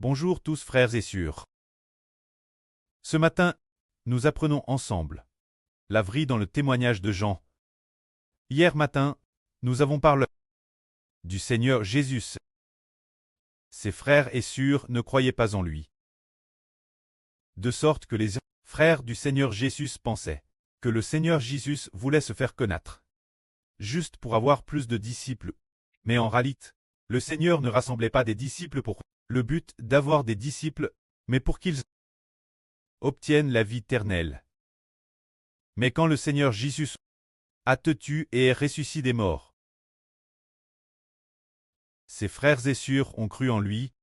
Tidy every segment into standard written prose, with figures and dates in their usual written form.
Bonjour tous frères et sœurs. Ce matin, nous apprenons ensemble la vraie dans le témoignage de Jean. Hier matin, nous avons parlé du Seigneur Jésus. Ses frères et sœurs ne croyaient pas en lui. De sorte que les frères du Seigneur Jésus pensaient que le Seigneur Jésus voulait se faire connaître, juste pour avoir plus de disciples. Mais en réalité, le Seigneur ne rassemblait pas des disciples pour le but d'avoir des disciples, mais pour qu'ils obtiennent la vie éternelle. Mais quand le Seigneur Jésus a tué et est ressuscité des morts, ses frères et sœurs ont cru en lui,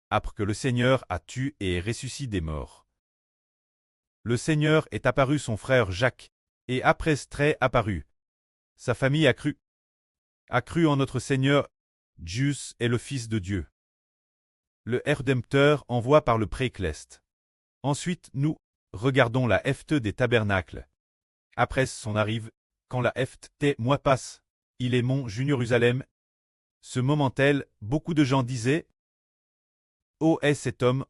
après que le Seigneur a tué et est ressuscité des morts. Le Seigneur est apparu son frère Jacques, et après ce trait apparu, sa famille a cru en notre Seigneur, Jésus est le Fils de Dieu. Le Rédempteur envoie par le Précleste. Ensuite, nous regardons la fête des tabernacles. Après son arrive, quand la fête des mois passe, il est mon Jérusalem. Ce moment-tel, beaucoup de gens disaient « Oh, est cet homme ?»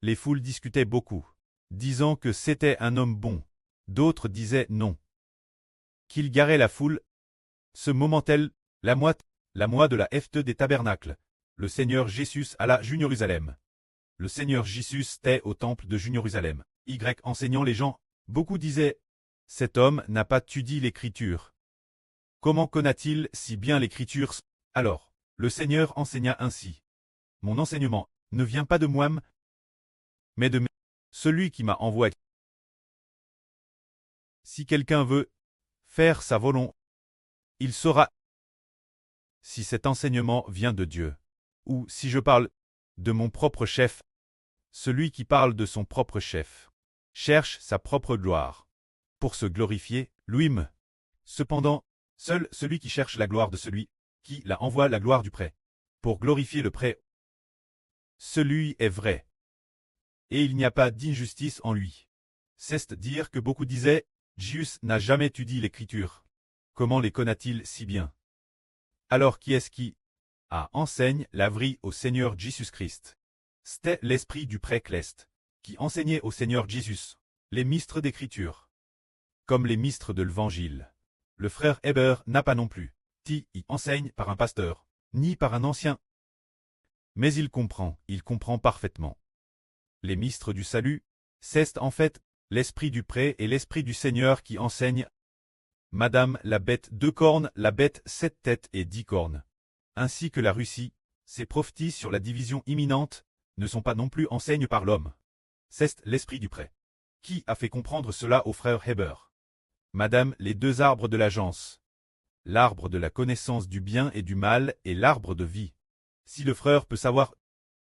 Les foules discutaient beaucoup, disant que c'était un homme bon. D'autres disaient non, qu'il garait la foule. Ce moment-tel, la mois de la fête des tabernacles, le Seigneur Jésus alla à Jérusalem. Le Seigneur Jésus était au temple de Jérusalem, enseignant les gens. Beaucoup disaient « Cet homme n'a pas étudié l'Écriture. Comment connaît-il si bien l'Écriture ?» Alors, le Seigneur enseigna ainsi. « Mon enseignement ne vient pas de moi, mais de celui qui m'a envoyé. Si quelqu'un veut faire sa volonté, il saura si cet enseignement vient de Dieu, ou si je parle de mon propre chef. Celui qui parle de son propre chef cherche sa propre gloire, pour se glorifier lui-même. Cependant, seul celui qui cherche la gloire de celui qui la envoie la gloire du prêt, pour glorifier le prêt. Celui est vrai, et il n'y a pas d'injustice en lui. C'est-à-dire que beaucoup disaient « Jésus n'a jamais étudié l'Écriture. Comment les connaît-il si bien ?» Alors qui est-ce qui enseigne la vraie au Seigneur Jésus-Christ? C'était l'esprit du Précleste, qui enseignait au Seigneur Jésus, les ministres d'Écriture. Comme les ministres de l'Évangile. Le frère Heber n'a pas non plus y enseigne par un pasteur, ni par un ancien. Mais il comprend parfaitement. Les ministres du salut, c'est en fait l'esprit du prêt et l'esprit du Seigneur qui enseigne. Madame la bête 2 cornes, la bête 7 têtes et 10 cornes. Ainsi que la Russie, ses prophéties sur la division imminente, ne sont pas non plus enseignées par l'homme. C'est l'esprit du prêt. Qui a fait comprendre cela au frère Heber? Madame, les deux arbres de l'agence. L'arbre de la connaissance du bien et du mal et l'arbre de vie. Si le frère peut savoir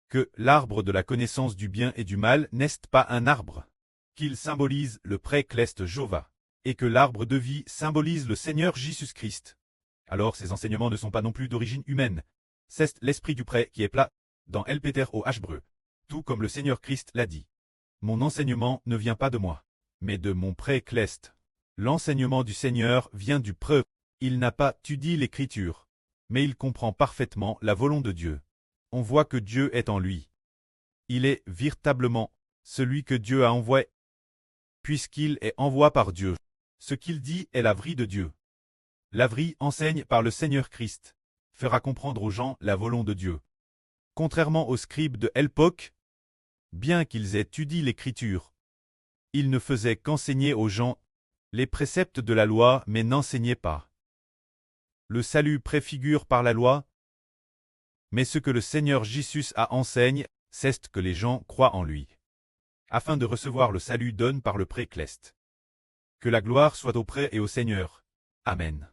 que l'arbre de la connaissance du bien et du mal n'est pas un arbre, qu'il symbolise le Précleste Jéhovah, et que l'arbre de vie symbolise le Seigneur Jésus-Christ, alors ces enseignements ne sont pas non plus d'origine humaine. C'est l'esprit du prêt qui est plat, dans El Péter au Hébreu, tout comme le Seigneur Christ l'a dit. Mon enseignement ne vient pas de moi, mais de mon Précleste. L'enseignement du Seigneur vient du preux. Il n'a pas étudié l'Écriture, mais il comprend parfaitement la volonté de Dieu. On voit que Dieu est en lui. Il est véritablement celui que Dieu a envoyé, puisqu'il est envoyé par Dieu. Ce qu'il dit est la vraie de Dieu. La vraie enseigne par le Seigneur Christ, fera comprendre aux gens la volonté de Dieu. Contrairement aux scribes de l'époque, bien qu'ils aient étudié l'Écriture, ils ne faisaient qu'enseigner aux gens les préceptes de la loi mais n'enseignaient pas le salut préfigure par la loi, mais ce que le Seigneur Jésus a enseigne, c'est que les gens croient en lui, afin de recevoir le salut donné par le Précleste. Que la gloire soit au prêt et au Seigneur. Amen.